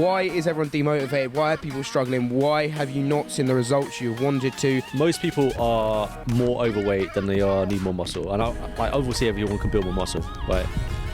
Why is everyone demotivated? Why are people struggling? Why have you not seen the results you've wanted to? Most people are more overweight than they need more muscle. And obviously everyone can build more muscle, right?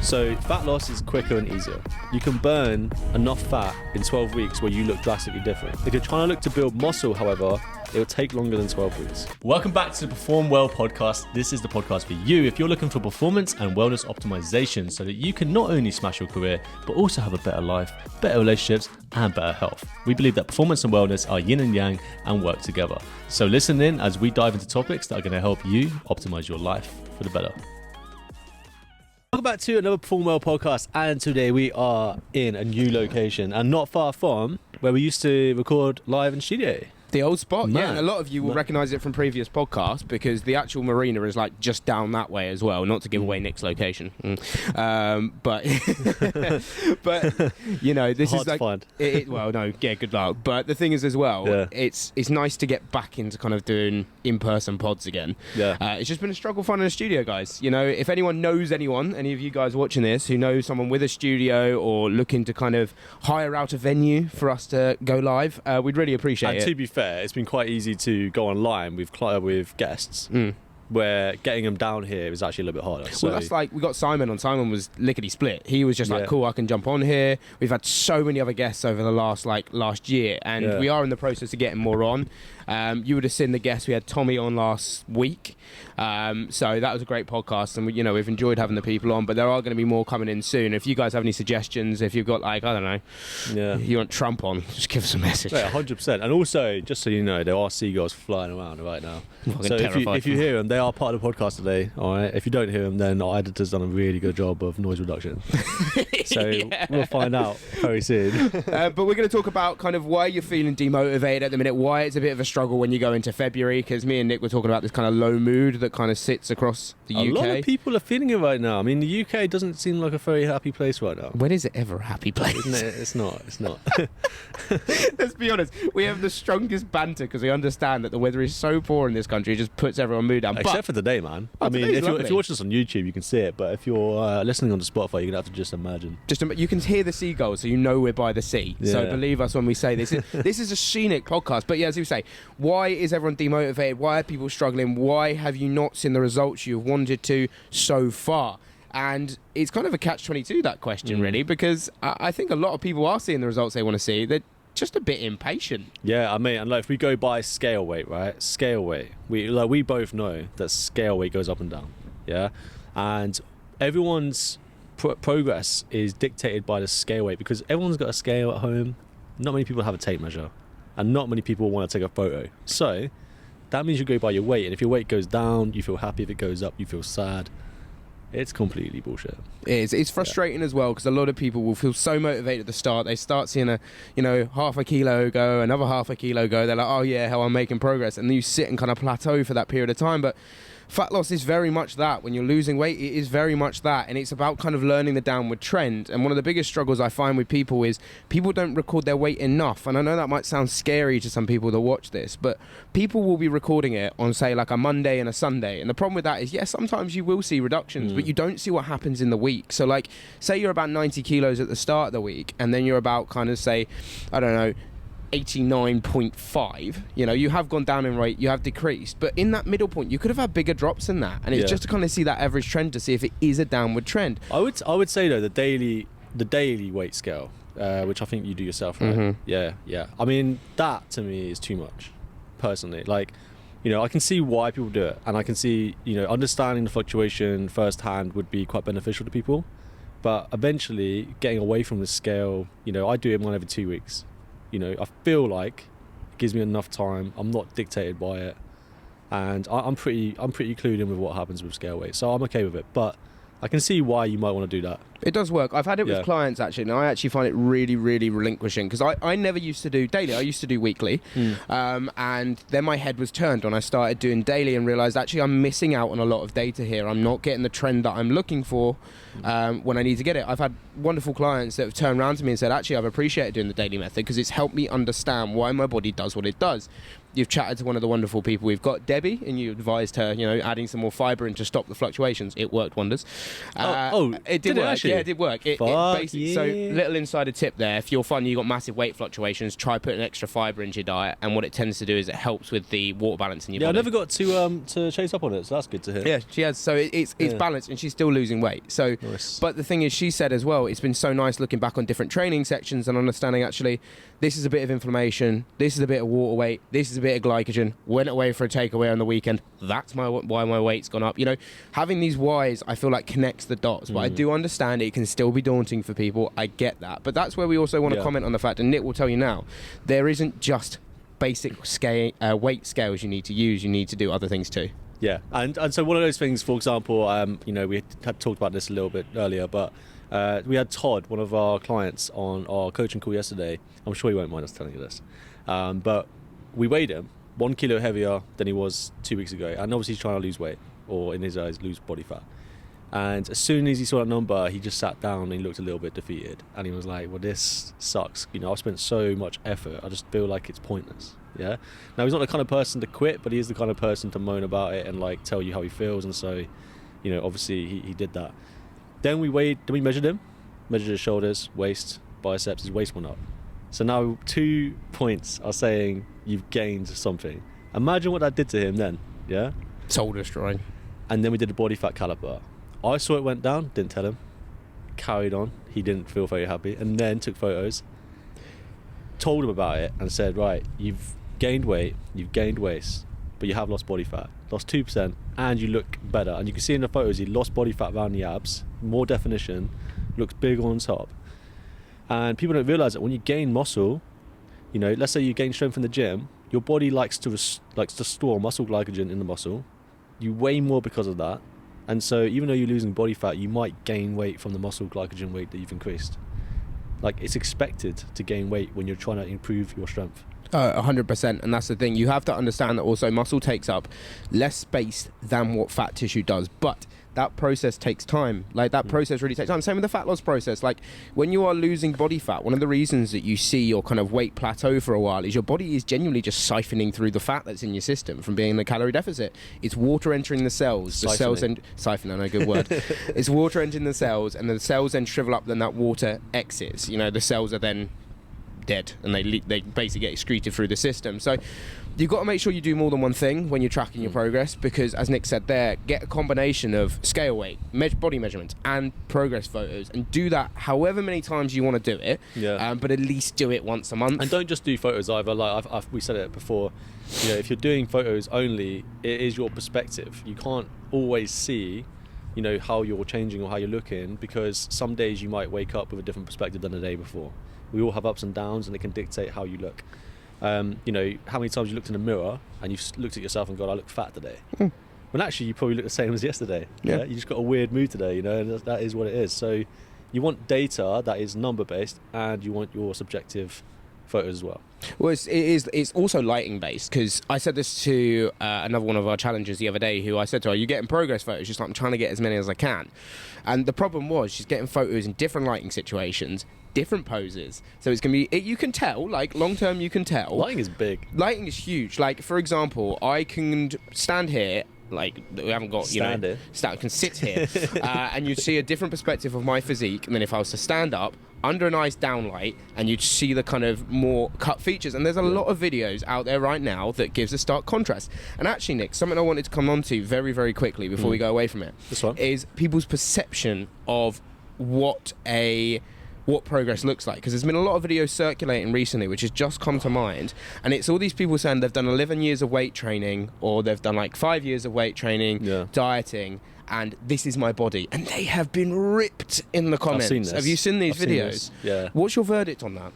So fat loss is quicker and easier. You can burn enough fat in 12 weeks where you look drastically different. If you're trying to look to build muscle, however, it will take longer than 12 weeks. Welcome back to the Perform Well podcast. This is the podcast for you if you're looking for performance and wellness optimization so that you can not only smash your career, but also have a better life, better relationships, and better health. We believe that performance and wellness are yin and yang and work together. So listen in as we dive into topics that are going to help you optimize your life for the better. Welcome back to another Perform Well podcast, and today we are in a new location and not far from where we used to record live in studio. The old spot, Man. yeah, and a lot of you will recognise it from previous podcasts because the actual marina is like just down that way as well. Not to give away Nick's location, but you know, this Hard is like to find. Well, no, yeah, good luck. But the thing is as well, it's nice to get back into kind of doing in-person pods again. Yeah, it's just been a struggle finding a studio, guys. You know, if anyone knows anyone, any of you guys watching this who knows someone with a studio or looking to kind of hire out a venue for us to go live, we'd really appreciate it. and to be fair, it's been quite easy to go online with guests, where getting them down here is actually a little bit harder. So. Well, that's like, we got Simon on. Simon was lickety split. He was just like, cool, I can jump on here. We've had so many other guests over the last year, and we are in the process of getting more on. You would have seen the guests. We had Tommy on last week, so that was a great podcast, and we've enjoyed having the people on. But there are going to be more coming in soon. If you guys have any suggestions, if you've got I don't know, you want Trump on, just give us a message. Yeah, 100%. And also, just so you know, there are seagulls flying around right now. So if you hear them, they are part of the podcast today. All right. If you don't hear them, then our editor's done a really good job of noise reduction. So we'll find out very soon. But we're going to talk about kind of why you're feeling demotivated at the minute, why it's a bit of a struggle when you go into February, because me and Nick were talking about this kind of low mood that kind of sits across the UK. A lot of people are feeling it right now. I mean, the UK doesn't seem like a very happy place right now. When is it ever a happy place? Isn't it? It's not. Let's be honest. We have the strongest banter because we understand that the weather is so poor in this country. It just puts everyone's mood down. Except for today, man. I mean, if you're watching this on YouTube, you can see it. But if you're listening on Spotify, you're going to have to just imagine. You can hear the seagulls, so you know we're by the sea. Yeah. So believe us when we say this. This is a scenic podcast. But yeah, as you say, why is everyone demotivated? Why are people struggling? Why have you not seen the results you've wanted to so far? And it's kind of a catch-22, that question, really, because I think a lot of people are seeing the results they want to see. They're just a bit impatient. Yeah, I mean, and if we go by scale weight, right? Scale weight. We both know that scale weight goes up and down. Yeah, and everyone's progress is dictated by the scale weight because everyone's got a scale at home. Not many people have a tape measure, and not many people want to take a photo. So that means you go by your weight, and if your weight goes down, you feel happy. If it goes up, you feel sad. It's completely bullshit. It's frustrating as well because a lot of people will feel so motivated at the start. They start seeing half a kilo go, another half a kilo go. They're like, oh yeah, how I'm making progress. And then you sit and kind of plateau for that period of time. But fat loss is very much that. When you're losing weight, it is very much that. And it's about kind of learning the downward trend. And one of the biggest struggles I find with people is people don't record their weight enough. And I know that might sound scary to some people that watch this, but people will be recording it on, say, like a Monday and a Sunday. And the problem with that is, yes, sometimes you will see reductions, but you don't see what happens in the week. So, like, say you're about 90 kilos at the start of the week, and then you're about kind of, say, I don't know, 89.5, you have gone down in weight, you have decreased, but in that middle point you could have had bigger drops than that, and it's just to kind of see that average trend to see if it is a downward trend. I would say though the daily weight scale, which I think you do yourself, right? Yeah. I mean, that to me is too much, personally. Like, I can see why people do it, and I can see, understanding the fluctuation firsthand would be quite beneficial to people, but eventually getting away from the scale, I do it one every 2 weeks. I feel like it gives me enough time. I'm not dictated by it, and I'm pretty clued in with what happens with scale weight, so I'm okay with it. But I can see why you might want to do that. It does work. I've had it with clients, actually, and I actually find it really, really relinquishing, because I never used to do daily. I used to do weekly, and then my head was turned when I started doing daily and realised, actually, I'm missing out on a lot of data here. I'm not getting the trend that I'm looking for when I need to get it. I've had wonderful clients that have turned around to me and said, actually, I've appreciated doing the daily method because it's helped me understand why my body does what it does. you've chatted to one of the wonderful people we've got, Debbie, and you advised her, adding some more fibre in to stop the fluctuations. It worked wonders. It did work. Yeah, it did work. So little insider tip there: if you're finding you've got massive weight fluctuations, try putting extra fibre into your diet. And what it tends to do is it helps with the water balance in your body. I never got to chase up on it, so that's good to hear. Yeah, she has. So it's balanced, and she's still losing weight. So, nice. But the thing is, she said as well, it's been so nice looking back on different training sections and understanding actually, this is a bit of inflammation, this is a bit of water weight, this is a bit of glycogen. Went away for a takeaway on the weekend. That's why my weight's gone up. Having these whys, I feel like connects the dots. But I do understand it can still be daunting for people. I get that. But that's where we also want to comment on the fact, and Nick will tell you now, there isn't just basic weight scales you need to use. You need to do other things too. Yeah, and so one of those things, for example, we had talked about this a little bit earlier, but we had Todd, one of our clients, on our coaching call yesterday. I'm sure he won't mind us telling you this, but we weighed him 1 kilo heavier than he was 2 weeks ago, and obviously he's trying to lose weight, or in his eyes, lose body fat. And as soon as he saw that number, he just sat down and he looked a little bit defeated, and he was like, well, this sucks. I've spent so much effort, I just feel like it's pointless. Yeah. Now, he's not the kind of person to quit, but he is the kind of person to moan about it and like tell you how he feels. And so, obviously he did that. Then we measured him, measured his shoulders, waist, biceps. His waist went up. So now 2 points are saying you've gained something. Imagine what that did to him then. Yeah. Soul destroying. And then we did a body fat caliper. I saw it went down, didn't tell him. Carried on. He didn't feel very happy, and then took photos. Told him about it and said, right, you've gained weight, you've gained waist, but you have lost body fat, lost 2%, and you look better. And you can see in the photos, he lost body fat around the abs, more definition, looks big on top. And people don't realize that when you gain muscle, let's say you gain strength in the gym, your body likes to store muscle glycogen in the muscle. You weigh more because of that. And so even though you're losing body fat, you might gain weight from the muscle glycogen weight that you've increased. Like, it's expected to gain weight when you're trying to improve your strength. 100%, and that's the thing. You have to understand that also muscle takes up less space than what fat tissue does, but that process takes time. Like, that process really takes time. Same with the fat loss process. Like, when you are losing body fat, one of the reasons that you see your kind of weight plateau for a while is your body is genuinely just siphoning through the fat that's in your system from being in a calorie deficit. It's water entering the cells. The cells and siphon, I know, good word. It's water entering the cells, and the cells then shrivel up, then that water exits. The cells are then dead, and they basically get excreted through the system. So you've got to make sure you do more than one thing when you're tracking your progress, because as Nick said there, get a combination of scale weight, body measurements, and progress photos, and do that however many times you want to do it. But at least do it once a month. And don't just do photos either. Like we said it before, if you're doing photos only, it is your perspective. You can't always see how you're changing or how you're looking, because some days you might wake up with a different perspective than the day before. We all have ups and downs, and it can dictate how you look. How many times you looked in the mirror and you've looked at yourself and gone, I look fat today. When actually you probably look the same as yesterday. Yeah. You just got a weird mood today, and that is what it is. So you want data that is number based, and you want your subjective photos as well. Well, it's also lighting based, because I said this to another one of our challengers the other day, who I said to her, are you getting progress photos? She's like, I'm trying to get as many as I can. And the problem was she's getting photos in different lighting situations, different poses. So it's going to be, you can tell, like long term you can tell. Lighting is big. Lighting is huge. Like, for example, I can stand here, like we haven't got, I can sit here and you'd see a different perspective of my physique, and then if I was to stand up under a nice downlight, and you'd see the kind of more cut features. And there's a lot of videos out there right now that gives a stark contrast. And actually, Nick, something I wanted to come on to very, very quickly before we go away from it is people's perception of what progress looks like, because there's been a lot of videos circulating recently which has just come to mind, and it's all these people saying they've done 11 years of weight training, or they've done like 5 years of weight training, dieting, and this is my body, and they have been ripped in the comments. I've seen this. Have you seen these videos? Yeah. What's your verdict on that?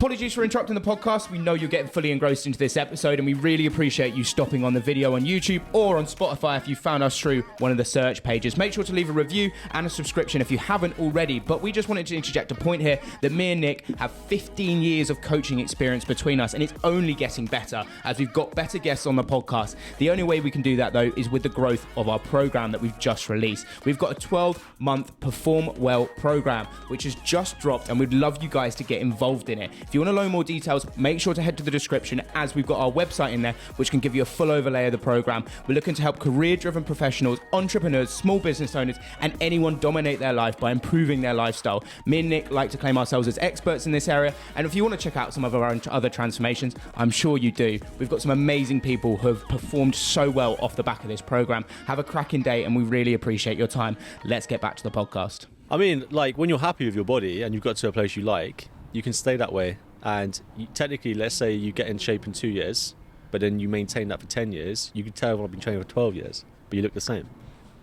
Apologies for interrupting the podcast. We know you're getting fully engrossed into this episode, and we really appreciate you stopping on the video on YouTube or on Spotify if you found us through one of the search pages. Make sure to leave a review and a subscription if you haven't already. But we just wanted to interject a point here that me and Nick have 15 years of coaching experience between us, and it's only getting better as we've got better guests on the podcast. The only way we can do that, though, is with the growth of our program that we've just released. We've got a 12-month Perform Well program, which has just dropped, and we'd love you guys to get involved in it. If you want to know more details, make sure to head to the description, as we've got our website in there, which can give you a full overlay of the program. We're looking to help career-driven professionals, entrepreneurs, small business owners, and anyone dominate their life by improving their lifestyle. Me and Nick like to claim ourselves as experts in this area, and if you want to check out some of our other transformations, I'm sure you do. We've got some amazing people who have performed so well off the back of this program. Have a cracking day, and we really appreciate your time. Let's get back to the podcast. I mean, like, when you're happy with your body and you've got to a place you like, you can stay that way. And technically, let's say you get in shape in 2 years, but then you maintain that for 10 years. You can tell I've been training for 12 years, but you look the same.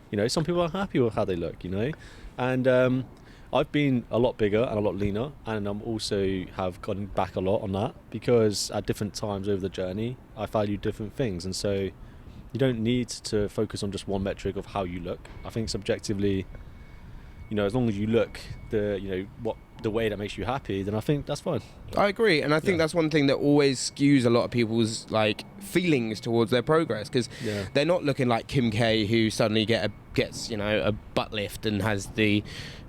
You know, some people are happy with how they look, you know. And I've been a lot bigger and a lot leaner, and I'm also have gone back a lot on that, because at different times over the journey, I value different things. And so you don't need to focus on just one metric of how you look. I think subjectively, you know, as long as you look the way that makes you happy, then I think that's fine. I agree, and I think that's one thing that always skews a lot of people's like feelings towards their progress, because they're not looking like Kim K, who suddenly gets a butt lift and has the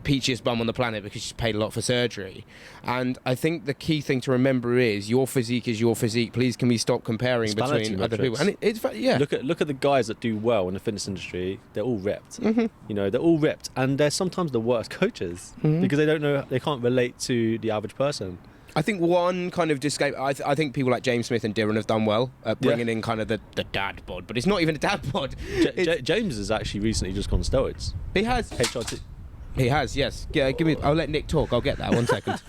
peachiest bum on the planet because she's paid a lot for surgery. And I think the key thing to remember is your physique is your physique. Please, can we stop comparing between other people? And it's look at the guys that do well in the fitness industry. They're all ripped. You know, they're all ripped, and they're sometimes the worst coaches because they can't relate to the average person. I think one kind of I think people like James Smith and Dirren have done well at bringing in kind of the dad bod, but it's not even a dad bod. James has actually recently just gone on steroids. He has. HRT. He has, yes. Yeah, I'll let Nick talk. I'll get that. 1 second.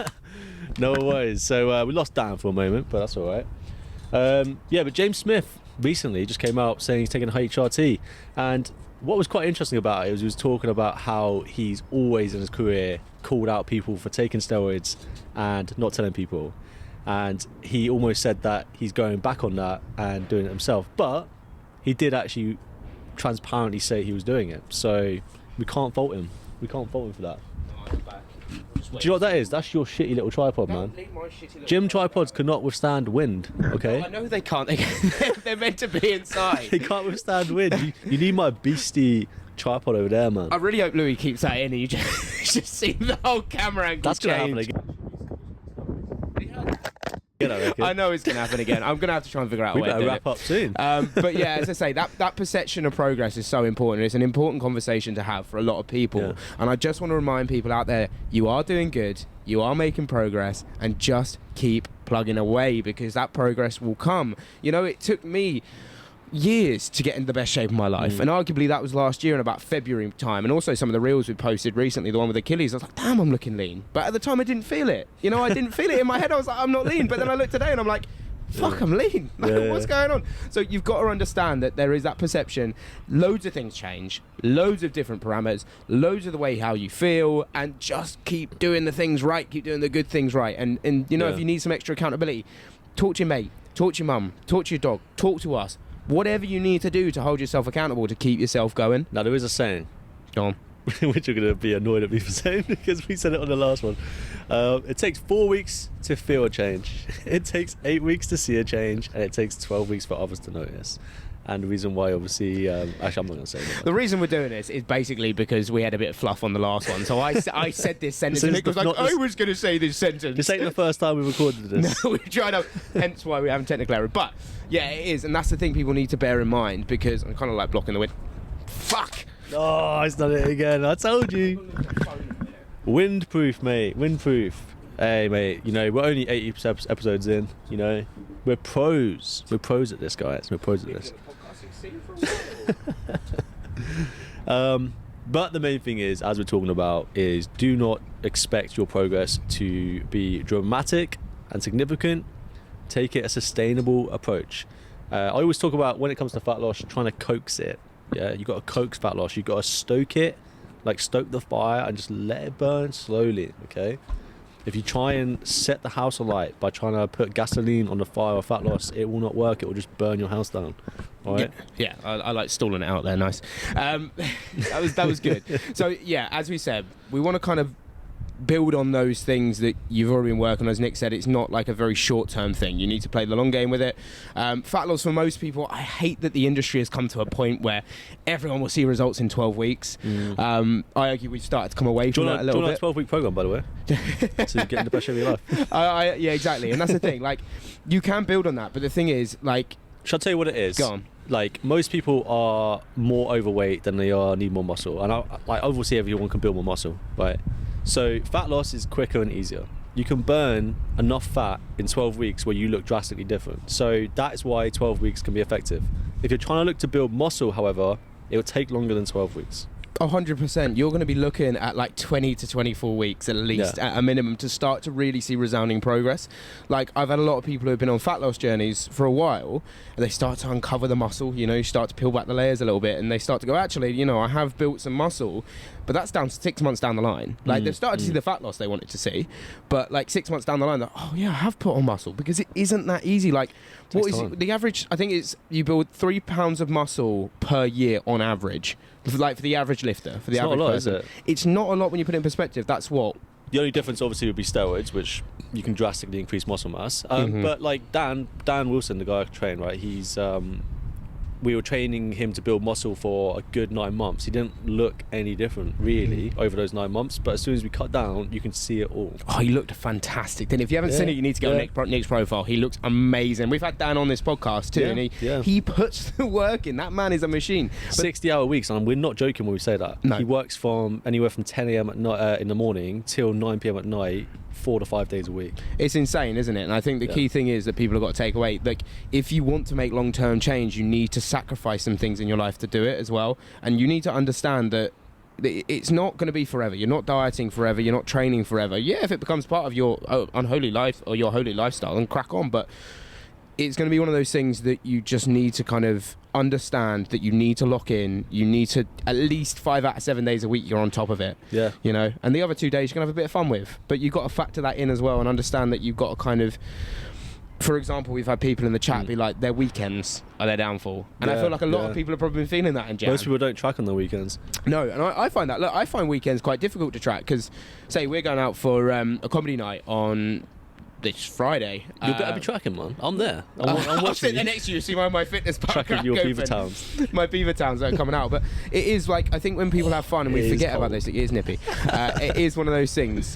No worries. So we lost Dan for a moment, but that's all right. But James Smith recently just came out saying he's taking HRT, and what was quite interesting about it was he was talking about how he's always in his career called out people for taking steroids and not telling people, and he almost said that he's going back on that and doing it himself, but he did actually transparently say he was doing it, so we can't fault him. We can't fault him for that. No, I'm back. Do you know what that is? That's your shitty little tripod, man. Gym tripods cannot withstand wind, okay? I know they can't. They're meant to be inside. They can't withstand wind. You need my beastie tripod over there, man. I really hope Louis keeps that in and you just see the whole camera angle. That's going to happen again. I know it's going to happen again. I'm going to have to try and figure out a way to do it. We better wrap up soon. But yeah, as I say, that perception of progress is so important. It's an important conversation to have for a lot of people. Yeah. And I just want to remind people out there, you are doing good, you are making progress, and just keep plugging away, because that progress will come. You know, it took me years to get in the best shape of my life, and arguably that was last year in about February time, and also some of the reels we posted recently, the one with Achilles, I was like, damn, I'm looking lean, but at the time I didn't feel it. You know, I didn't feel it in my head. I was like, I'm not lean, but then I look today and I'm like, fuck, I'm lean. What's going on? So you've got to understand that there is that perception. Loads of things change, loads of different parameters, loads of the way how you feel, and just keep doing the things right, keep doing the good things right. And you know, if you need some extra accountability, talk to your mate, talk to your mum, talk to your dog, talk to us. Whatever you need to do to hold yourself accountable to keep yourself going. Now, there is a saying. Go on. Which you're going to be annoyed at me for saying, because we said it on the last one. It takes 4 weeks to feel a change. It takes 8 weeks to see a change. And it takes 12 weeks for others to notice. And the reason why, obviously, actually, I'm not going to say that. The reason we're doing this is basically because we had a bit of fluff on the last one. So I said this sentence, and Nick was like, I was going to say this sentence. This ain't the first time we recorded this. No, we tried out, hence why we haven't technical error. But, yeah, it is, and that's the thing people need to bear in mind, because I'm kind of like blocking the wind. Fuck! Oh, it's done it again. I told you. Windproof, mate. Windproof. Hey, mate, you know, we're only 80 episodes in, you know. We're pros. We're pros at this, guys. We're pros at this. But the main thing is, as we're talking about, is do not expect your progress to be dramatic and significant. Take it a sustainable approach. I always talk about, when it comes to fat loss, trying to coax it. Yeah, you got to coax fat loss. You got to stoke it, like stoke the fire and just let it burn slowly. Okay. If you try and set the house alight by trying to put gasoline on the fire of fat loss, it will not work. It will just burn your house down. All right? Yeah, I like stalling it out there. Nice. That was good. So yeah, as we said, we want to kind of build on those things that you've already been working on. As Nick said, it's not like a very short-term thing. You need to play the long game with it. Fat loss for most people, I hate that the industry has come to a point where everyone will see results in 12 weeks. I argue we've started to come away from that a little bit. Do you want a 12-week program, by the way? So you get in the best shape of your life. Yeah, exactly. And that's the thing. Like, you can build on that, but the thing is, like... Shall I tell you what it is? Go on. Like, most people are more overweight than they need more muscle. And obviously everyone can build more muscle, right? So fat loss is quicker and easier. You can burn enough fat in 12 weeks where you look drastically different. So that is why 12 weeks can be effective. If you're trying to look to build muscle, however, it will take longer than 12 weeks. 100%. You're going to be looking at like 20 to 24 weeks at least, at a minimum, to start to really see resounding progress. Like, I've had a lot of people who have been on fat loss journeys for a while, and they start to uncover the muscle, you start to peel back the layers a little bit, and they start to go, actually, I have built some muscle, but that's down 6 months down the line. Like, they've started to see the fat loss they wanted to see, but like 6 months down the line, oh yeah, I have put on muscle, because it isn't that easy. Like, what is it? The average, I think it's, you build 3 pounds of muscle per year on average. Like, for the average lifter, for the average person. Is it? It's not a lot when you put it in perspective. That's what. The only difference obviously would be steroids, which you can drastically increase muscle mass. But like Dan Wilson, the guy I train, right? He's we were training him to build muscle for a good 9 months. He didn't look any different really over those 9 months, but as soon as we cut down, you can see it all. Oh, he looked fantastic. Then if you haven't seen it, you need to go on Nick's profile. He looks amazing. We've had Dan on this podcast too, and he puts the work in. That man is a machine. 60-hour weeks, and we're not joking when we say that. No. He works from anywhere from 10 a.m. at night in the morning till 9 p.m. at night, 4 to 5 days a week. It's insane, isn't it? And I think the key thing is that people have got to take away, like, if you want to make long-term change, you need to sacrifice some things in your life to do it as well. And you need to understand that it's not going to be forever. You're not dieting forever. You're not training forever. Yeah, if it becomes part of your unholy life or your holy lifestyle, then crack on. But it's going to be one of those things that you just need to kind of understand that you need to lock in. You need to, at least 5 out of 7 days a week, you're on top of it. Yeah. And the other 2 days you can have a bit of fun with. But you've got to factor that in as well and understand that you've got to kind of... For example, we've had people in the chat be like, their weekends are their downfall. And I feel like a lot of people have probably been feeling that in Jan. Most people don't track on their weekends. No, and I find that. Look, I find weekends quite difficult to track because, say, we're going out for a comedy night on this Friday. You better be tracking, man. I'm there. I'm I'll watching sit there next to you, see my fitness pack. Tracking your Beaver Towns. My Beaver Towns that are coming out. But it is like, I think when people have fun and we forget about this, it is nippy. It is one of those things.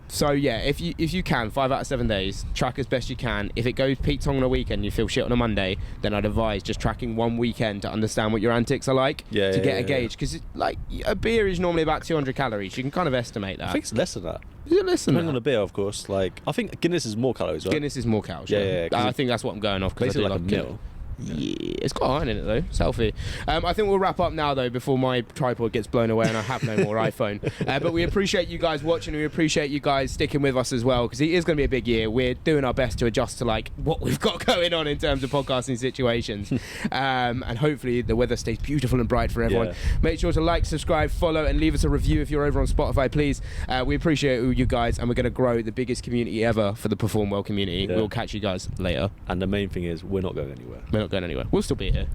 So yeah, if you can, 5 out of 7 days, track as best you can. If it goes peaks on a weekend, you feel shit on a Monday, then I'd advise just tracking one weekend to understand what your antics are like, to get a gauge. Because like a beer is normally about 200 calories. You can kind of estimate that. I think it's less than that. Is it less than that? Depending on the beer, of course. Like, I think Guinness is more calories, right? Guinness is more calories. Yeah. I think that's what I'm going off. Basically I do like a meal. Yeah, it's got iron in it though. It's healthy. I think we'll wrap up now though before my tripod gets blown away and I have no more iPhone. But we appreciate you guys watching. We appreciate you guys sticking with us as well because it is going to be a big year. We're doing our best to adjust to like what we've got going on in terms of podcasting situations. And hopefully the weather stays beautiful and bright for everyone. Make sure to like, subscribe, follow and leave us a review if you're over on Spotify, please. We appreciate all you guys and we're going to grow the biggest community ever for the Perform Well community. We'll catch you guys later. And the main thing is we're not going anywhere. We're not going anywhere. We'll still be here.